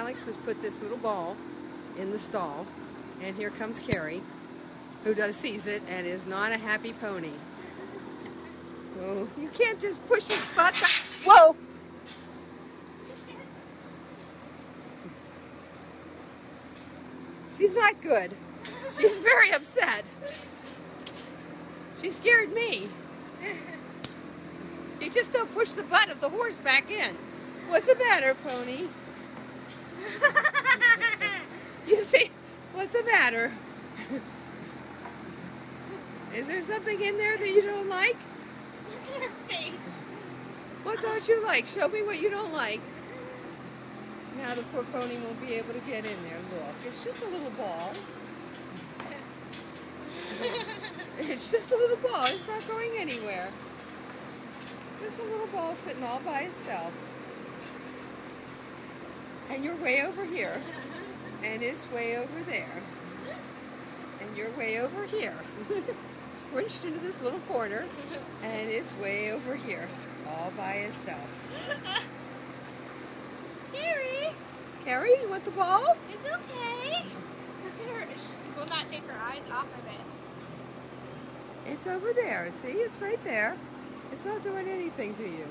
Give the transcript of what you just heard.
Alex has put this little ball in the stall, and here comes Carrie, who sees it and is not a happy pony. Oh, you can't just push his butt. Whoa! She's not good. She's very upset. She scared me. You just don't push the butt of the horse back in. What's the matter, pony? You see, what's the matter? Is there something in there that you don't like? Look at her face. What don't you like? Show me what you don't like. Now the poor pony won't be able to get in there. Look, it's just a little ball. It's just a little ball. It's not going anywhere. Just a little ball sitting all by itself. And you're way over here. And it's way over there. And you're way over here. Squinched into this little corner. And it's way over here. All by itself. Carrie! Carrie, you want the ball? It's okay. Look at her. She will not take her eyes off of it. It's over there. See, it's right there. It's not doing anything to you.